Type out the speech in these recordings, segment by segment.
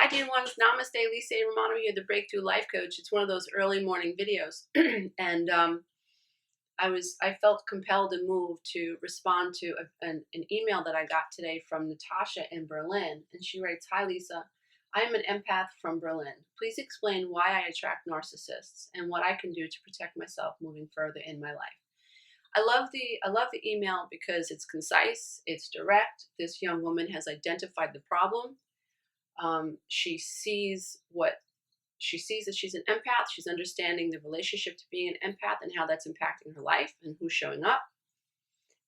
Hi, dear ones. Namaste, Lisa Romano here, the Breakthrough Life Coach. It's one of those early morning videos, and I felt compelled and moved to respond to an email that I got today from Natasha in Berlin, and she writes, "Hi, Lisa. I am an empath from Berlin. Please explain why I attract narcissists and what I can do to protect myself moving further in my life." I love the email because it's concise, it's direct. This young woman has identified the problem. She sees that she's an empath. She's understanding the relationship to being an empath and how that's impacting her life and who's showing up.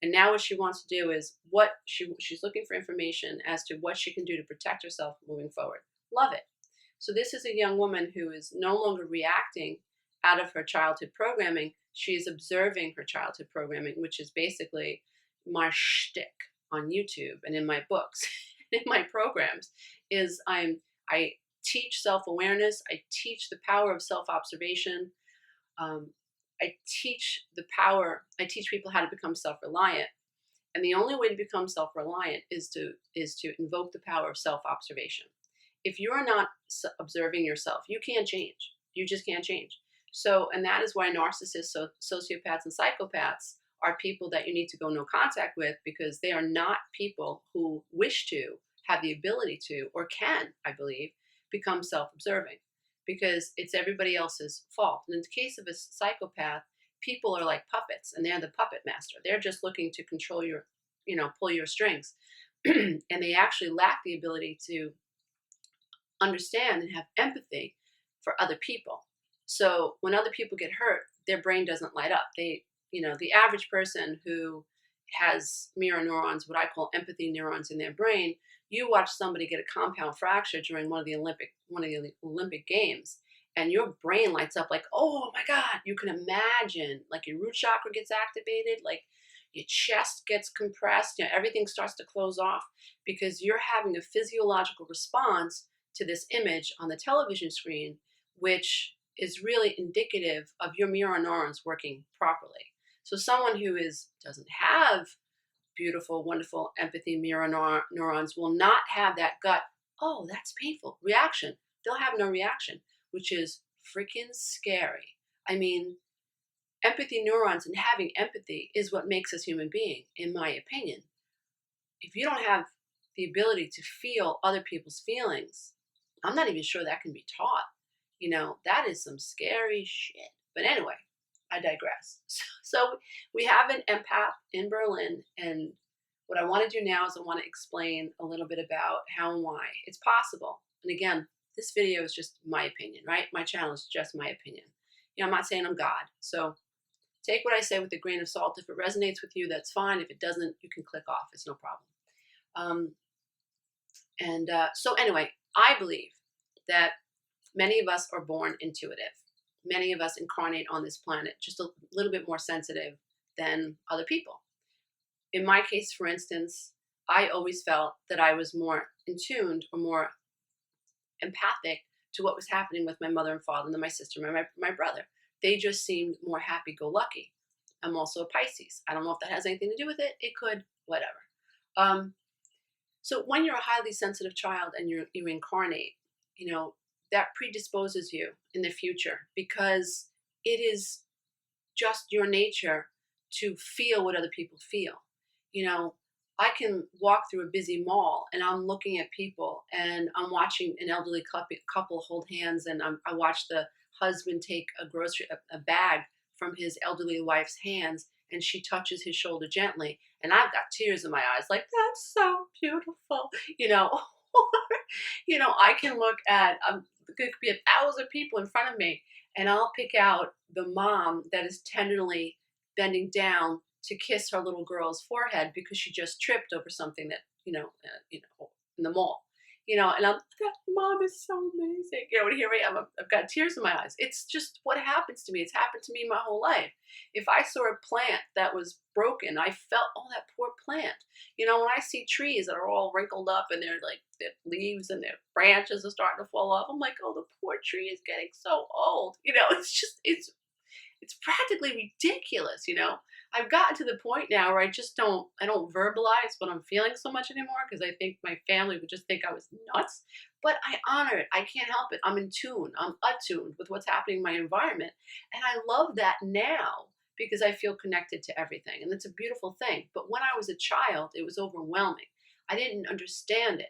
And now what she wants to do is she's looking for information as to what she can do to protect herself moving forward. Love it. So this is a young woman who is no longer reacting out of her childhood programming. She is observing her childhood programming, which is basically my shtick on YouTube and in my books, in my programs, is I teach self-awareness. I teach the power of self-observation. I teach people how to become self-reliant. And the only way to become self-reliant is to invoke the power of self-observation. If you're not observing yourself, you can't change. You just can't change. So, and that is why narcissists, sociopaths, and psychopaths are people that you need to go no contact with, because they are not people who wish to, have the ability to, or can, I believe, become self-observing, because it's everybody else's fault. And in the case of a psychopath, people are like puppets, and they're the puppet master. They're just looking to control your, pull your strings. And they actually lack the ability to understand and have empathy for other people. So when other people get hurt, their brain doesn't light up. The average person who has mirror neurons, what I call empathy neurons in their brain, you watch somebody get a compound fracture during one of the Olympic Games, and your brain lights up like, oh my God, you can imagine, like your root chakra gets activated, like your chest gets compressed, everything starts to close off, because you're having a physiological response to this image on the television screen, which is really indicative of your mirror neurons working properly. So someone who doesn't have beautiful, wonderful empathy mirror neurons will not have that gut, oh, that's painful reaction. They'll have no reaction, which is freaking scary. I mean, empathy neurons and having empathy is what makes us human being, in my opinion. If you don't have the ability to feel other people's feelings, I'm not even sure that can be taught. That is some scary shit. But anyway, I digress. So we have an empath in Berlin, and what I want to do now is I want to explain a little bit about how and why it's possible. And again, this video is just my opinion, right? My channel is just my opinion. I'm not saying I'm God. So take what I say with a grain of salt. If it resonates with you, that's fine. If it doesn't, you can click off. It's no problem. So anyway, I believe that many of us are born intuitive. Many of us incarnate on this planet just a little bit more sensitive than other people. In my case, for instance, I always felt that I was more attuned or more empathic to what was happening with my mother and father than my sister and my brother. They just seemed more happy-go-lucky. I'm also a Pisces. I don't know if that has anything to do with it. It could, whatever. So when you're a highly sensitive child and you incarnate, that predisposes you in the future, because it is just your nature to feel what other people feel. I can walk through a busy mall and I'm looking at people and I'm watching an elderly couple hold hands, and I watch the husband take a bag from his elderly wife's hands, and she touches his shoulder gently, and I've got tears in my eyes, like, that's so beautiful, I can look at, there could be 1,000 people in front of me, and I'll pick out the mom that is tenderly bending down to kiss her little girl's forehead because she just tripped over something that, in the mall. And that mom is so amazing. And here I am, I've got tears in my eyes. It's just what happens to me. It's happened to me my whole life. If I saw a plant that was broken, I felt, oh, that poor plant. When I see trees that are all wrinkled up and their leaves and their branches are starting to fall off, I'm like, oh, the poor tree is getting so old. It's practically ridiculous, I've gotten to the point now where I don't verbalize what I'm feeling so much anymore because I think my family would just think I was nuts. But I honor it. I can't help it. I'm in tune. I'm attuned with what's happening in my environment. And I love that now because I feel connected to everything. And it's a beautiful thing. But when I was a child, it was overwhelming. I didn't understand it.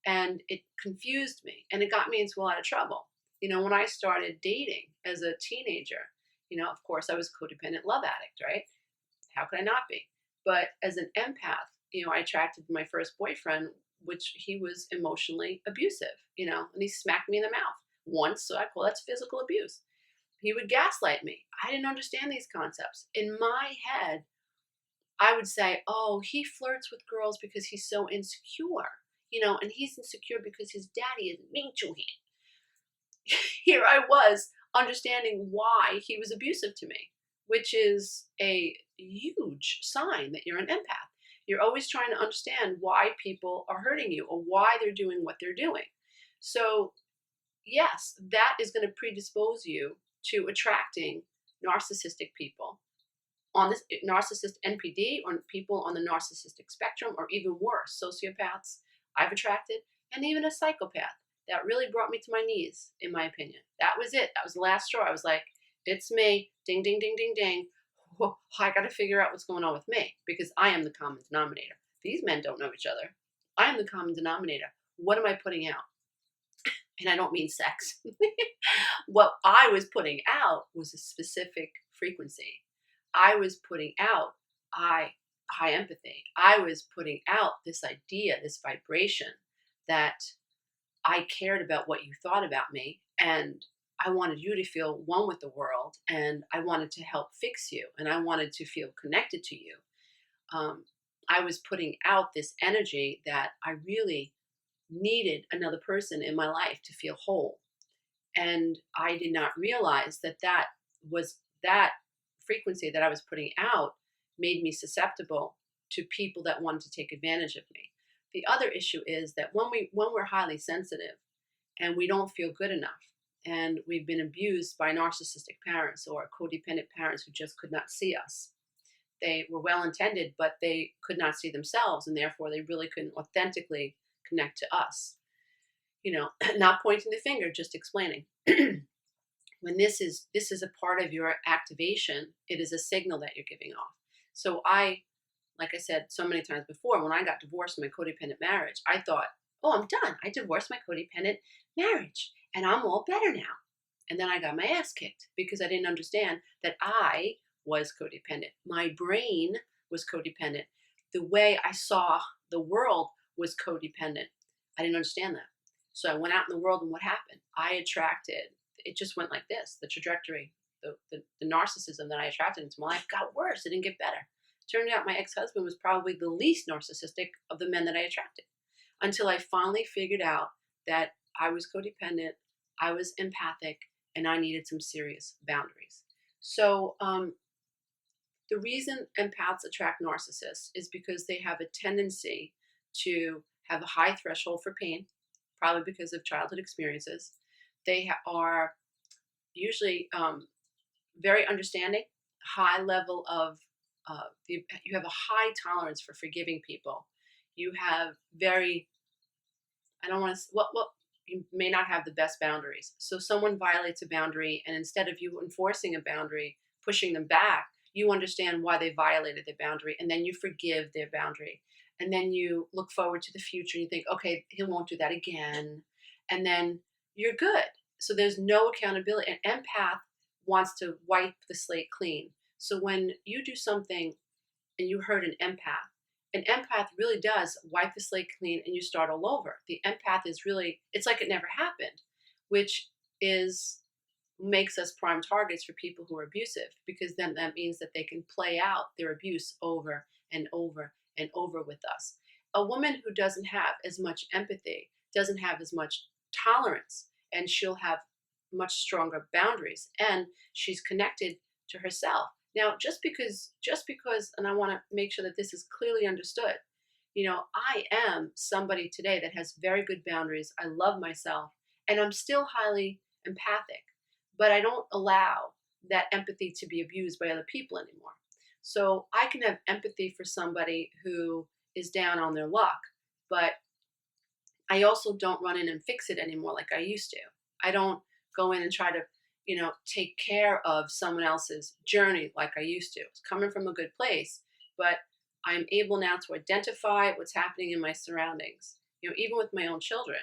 And it confused me. And it got me into a lot of trouble. When I started dating as a teenager, of course, I was a codependent love addict, right? How could I not be? But as an empath, I attracted my first boyfriend, which he was emotionally abusive, and he smacked me in the mouth once. So I call that's physical abuse. He would gaslight me. I didn't understand these concepts. In my head, I would say, oh, he flirts with girls because he's so insecure, and he's insecure because his daddy is mean to him. Here I was understanding why he was abusive to me, which is a huge sign that you're an empath. You're always trying to understand why people are hurting you or why they're doing what they're doing. So, yes, that is going to predispose you to attracting narcissistic people on this narcissist NPD or people on the narcissistic spectrum, or even worse, sociopaths I've attracted, and even a psychopath. That really brought me to my knees, in my opinion. That was it. That was the last straw. I was like, it's me. Ding, ding, ding, ding, ding. Whoa, I got to figure out what's going on with me because I am the common denominator. These men don't know each other. I am the common denominator. What am I putting out? And I don't mean sex. What I was putting out was a specific frequency. I was putting out high empathy. I was putting out this idea, this vibration that I cared about what you thought about me, and I wanted you to feel one with the world, and I wanted to help fix you, and I wanted to feel connected to you. I was putting out this energy that I really needed another person in my life to feel whole. And I did not realize that frequency that I was putting out made me susceptible to people that wanted to take advantage of me. The other issue is that when we're highly sensitive and we don't feel good enough, and we've been abused by narcissistic parents or codependent parents who just could not see us. They were well intended, but they could not see themselves, and therefore they really couldn't authentically connect to us. Not pointing the finger, just explaining. When this is a part of your activation, it is a signal that you're giving off. So like I said so many times before, when I got divorced in my codependent marriage, I thought, oh, I'm done. I divorced my codependent marriage and I'm all better now. And then I got my ass kicked because I didn't understand that I was codependent. My brain was codependent. The way I saw the world was codependent. I didn't understand that. So I went out in the world, and what happened? I attracted, it just went like this. The trajectory, the narcissism that I attracted into my life got worse. It didn't get better. Turned out my ex-husband was probably the least narcissistic of the men that I attracted, until I finally figured out that I was codependent, I was empathic, and I needed some serious boundaries. So the reason empaths attract narcissists is because they have a tendency to have a high threshold for pain, probably because of childhood experiences. They are usually very understanding, high level of, you have a high tolerance for forgiving people. You have very, I don't want to, you may not have the best boundaries. So someone violates a boundary, and instead of you enforcing a boundary, pushing them back, you understand why they violated the boundary, and then you forgive their boundary. And then you look forward to the future and you think, okay, he won't do that again. And then you're good. So there's no accountability. An empath wants to wipe the slate clean. So when you do something and you hurt an empath really does wipe the slate clean and you start all over. The empath is really, it's like it never happened, which makes us prime targets for people who are abusive, because then that means that they can play out their abuse over and over and over with us. A woman who doesn't have as much empathy doesn't have as much tolerance, and she'll have much stronger boundaries, and she's connected to herself. Now, just because, and I want to make sure that this is clearly understood, I am somebody today that has very good boundaries. I love myself, and I'm still highly empathic, but I don't allow that empathy to be abused by other people anymore. So I can have empathy for somebody who is down on their luck, but I also don't run in and fix it anymore like I used to. I don't go in and try to, take care of someone else's journey like I used to. It's coming from a good place, but I'm able now to identify what's happening in my surroundings. Even with my own children,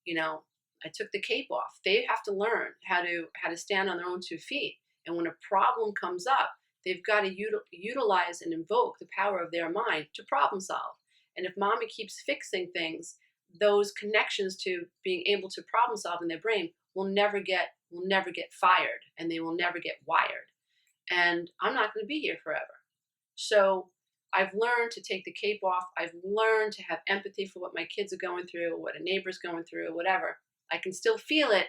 you know, I took the cape off. They have to learn how to stand on their own 2 feet. And when a problem comes up, they've got to utilize and invoke the power of their mind to problem solve. And if mommy keeps fixing things, those connections to being able to problem solve in their brain will never get fired, and they will never get wired. And I'm not going to be here forever. So I've learned to take the cape off. I've learned to have empathy for what my kids are going through, what a neighbor's going through, whatever. I can still feel it,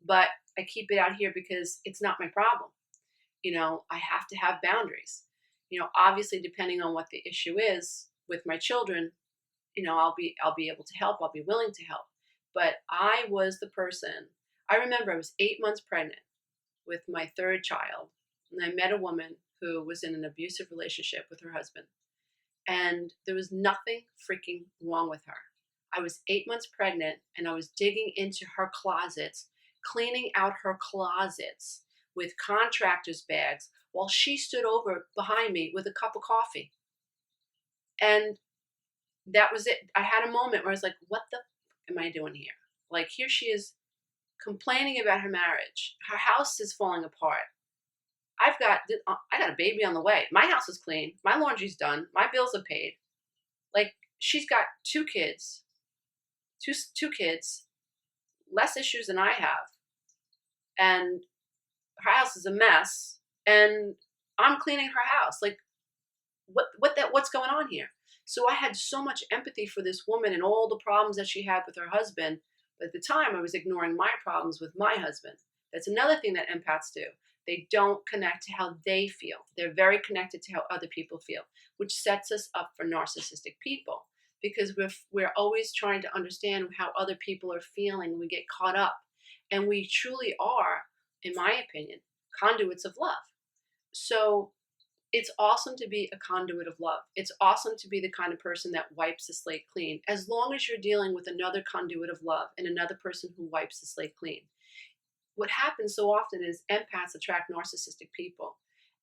but I keep it out here because it's not my problem. I have to have boundaries. Obviously, depending on what the issue is with my children, I'll be able to help. I'll be willing to help. But I was the person. I remember I was 8 months pregnant with my third child, and I met a woman who was in an abusive relationship with her husband, and there was nothing freaking wrong with her. I was 8 months pregnant, and I was digging into her closets, cleaning out her closets with contractor's bags while she stood over behind me with a cup of coffee. And that was it. I had a moment where I was like, what the am I doing here? Like, here she is complaining about her marriage. Her house is falling apart. I got a baby on the way. My house is clean. My laundry's done. My bills are paid. Like, she's got 2 kids, two kids, less issues than I have. And her house is a mess. And I'm cleaning her house. Like, what's going on here? So I had so much empathy for this woman and all the problems that she had with her husband. But at the time, I was ignoring my problems with my husband. That's another thing that empaths do. They don't connect to how they feel. They're very connected to how other people feel, which sets us up for narcissistic people, because we're always trying to understand how other people are feeling. We get caught up, and we truly are, in my opinion, conduits of love. So it's awesome to be a conduit of love. It's awesome to be the kind of person that wipes the slate clean, as long as you're dealing with another conduit of love and another person who wipes the slate clean. What happens so often is empaths attract narcissistic people,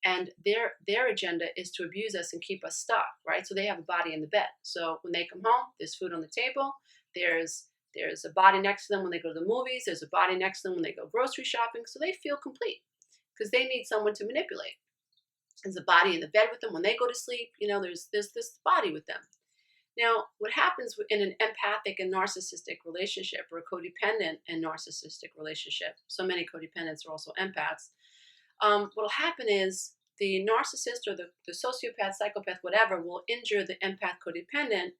and their agenda is to abuse us and keep us stuck, right? So they have a body in the bed. So when they come home, there's food on the table. There's a body next to them when they go to the movies. There's a body next to them when they go grocery shopping. So they feel complete because they need someone to manipulate. There's a body in the bed with them when they go to sleep. There's this body with them. Now, what happens in an empathic and narcissistic relationship, or a codependent and narcissistic relationship, so many codependents are also empaths, what will happen is the narcissist or the sociopath, psychopath, whatever, will injure the empath codependent,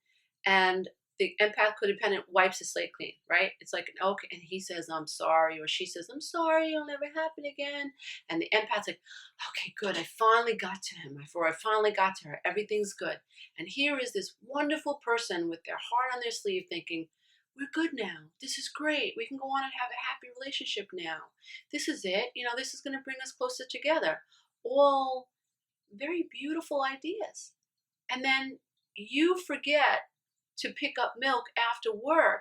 and the empath codependent wipes the slate clean, right? It's like, okay, and he says, I'm sorry, or she says, I'm sorry, it'll never happen again. And the empath's like, okay, good, I finally got to him, or I finally got to her, everything's good. And here is this wonderful person with their heart on their sleeve thinking, we're good now, this is great, we can go on and have a happy relationship now. This is it, this is gonna bring us closer together. All very beautiful ideas. And then you forget to pick up milk after work,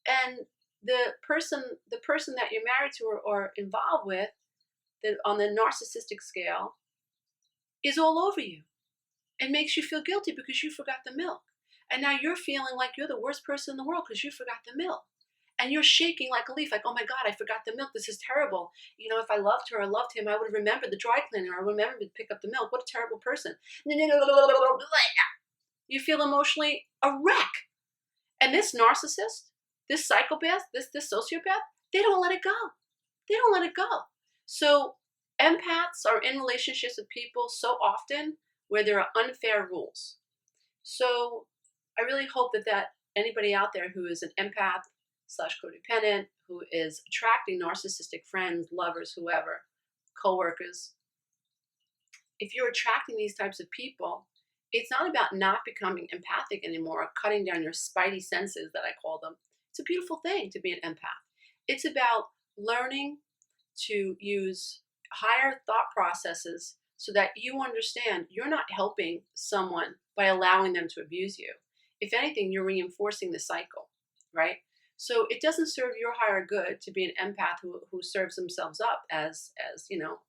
and the person that you're married to or involved with, on the narcissistic scale, is all over you and makes you feel guilty because you forgot the milk. And now you're feeling like you're the worst person in the world because you forgot the milk. And you're shaking like a leaf, like, oh my God, I forgot the milk. This is terrible. If I loved her or loved him, I would have remembered the dry cleaner. I would remember to pick up the milk. What a terrible person. You feel emotionally a wreck. And this narcissist, this psychopath, this sociopath, they don't let it go. They don't let it go. So empaths are in relationships with people so often where there are unfair rules. So I really hope that anybody out there who is an empath / codependent, who is attracting narcissistic friends, lovers, whoever, coworkers, if you're attracting these types of people, it's not about not becoming empathic anymore, or cutting down your spidey senses that I call them. It's a beautiful thing to be an empath. It's about learning to use higher thought processes so that you understand you're not helping someone by allowing them to abuse you. If anything, you're reinforcing the cycle, right? So it doesn't serve your higher good to be an empath who serves themselves up as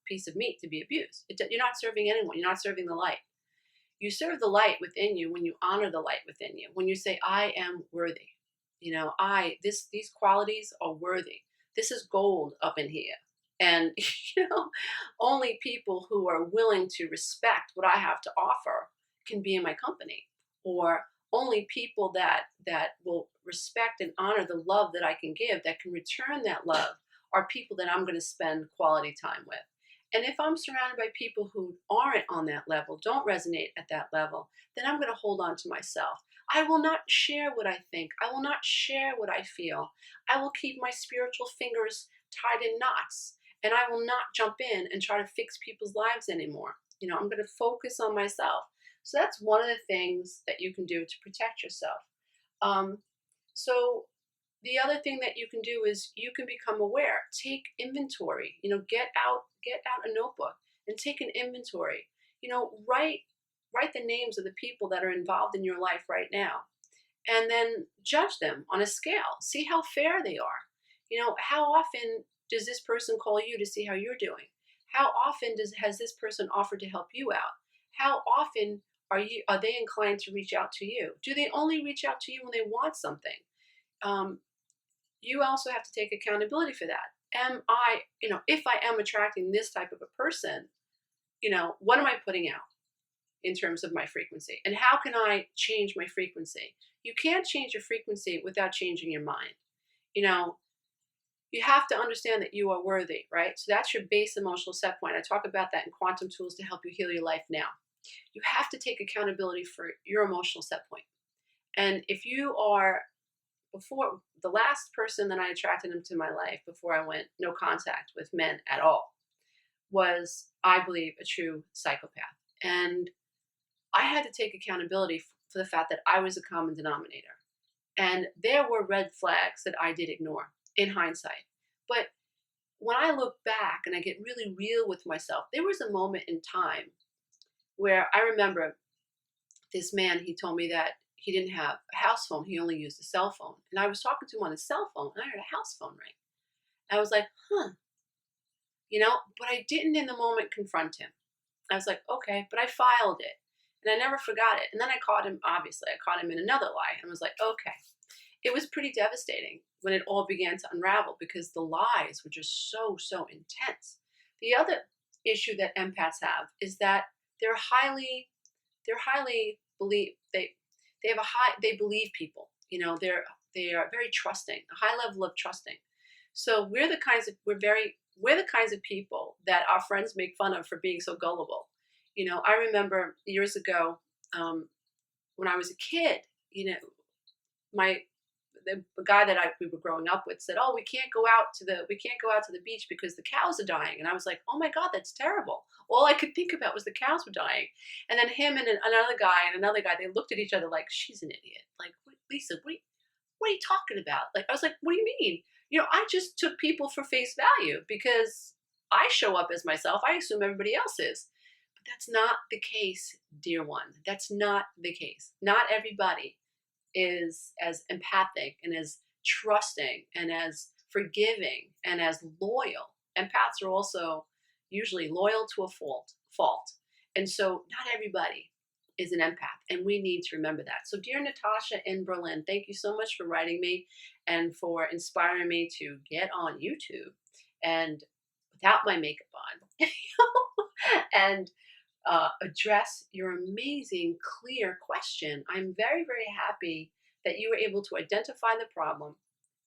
piece of meat to be abused. You're not serving anyone. You're not serving the light. You serve the light within you when you honor the light within you. When you say, "I am worthy," these qualities are worthy. This is gold up in here, and only people who are willing to respect what I have to offer can be in my company, or only people that will respect and honor the love that I can give, that can return that love, are people that I'm going to spend quality time with. And if I'm surrounded by people who aren't on that level, don't resonate at that level, then I'm going to hold on to myself. I will not share what I think. I will not share what I feel. I will keep my spiritual fingers tied in knots, and I will not jump in and try to fix people's lives anymore. I'm going to focus on myself. So that's one of the things that you can do to protect yourself. So the other thing that you can do is you can become aware. Take inventory. Get out a notebook and take an inventory. Write the names of the people that are involved in your life right now, and then judge them on a scale. See how fair they are. How often does this person call you to see how you're doing? How often has this person offered to help you out? How often are they inclined to reach out to you? Do they only reach out to you when they want something? You also have to take accountability for that. If I am attracting this type of a person, what am I putting out in terms of my frequency? And how can I change my frequency? You can't change your frequency without changing your mind. You have to understand that you are worthy, right? So that's your base emotional set point. I talk about that in Quantum Tools to help you heal your life now. You have to take accountability for your emotional set point. And if you are, before the last person that I attracted into my life, before I went no contact with men at all, was, I believe, a true psychopath. And I had to take accountability for the fact that I was a common denominator. And there were red flags that I did ignore in hindsight. But when I look back and I get really real with myself, there was a moment in time where I remember this man, he told me that he didn't have a house phone. He only used a cell phone. And I was talking to him on his cell phone, and I heard a house phone ring. I was like, but I didn't in the moment confront him. I was like, okay, but I filed it. And I never forgot it. And then I caught him in another lie. And was like, okay. It was pretty devastating when it all began to unravel, because the lies were just so, so intense. The other issue that empaths have is that they're highly they believe people. They are very trusting, a high level of trusting. So we're the kinds of people that our friends make fun of for being so gullible. I remember years ago, when I was a kid, the guy that we were growing up with said, "Oh, we can't go out to the beach because the cows are dying." And I was like, "Oh my God, that's terrible." All I could think about was the cows were dying. And then him and another guy, they looked at each other like, "She's an idiot." Like, "Lisa, what are you talking about?" Like, I was like, "What do you mean?" I just took people for face value because I show up as myself. I assume everybody else is. But that's not the case, dear one. That's not the case. Not everybody is as empathic and as trusting and as forgiving and as loyal. Empaths are also usually loyal to a fault. And so not everybody is an empath, and we need to remember that. So dear Natasha in Berlin, thank you so much for writing me and for inspiring me to get on YouTube and without my makeup on and address your amazing, clear question. I'm very, very happy that you were able to identify the problem.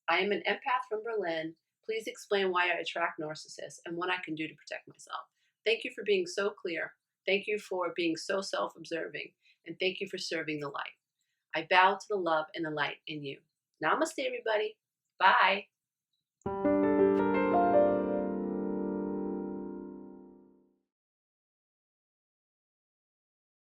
I am an empath from Berlin. Please explain why I attract narcissists and what I can do to protect myself. Thank you for being so clear. Thank you for being so self-observing. And thank you for serving the light. I bow to the love and the light in you. Namaste, everybody. Bye.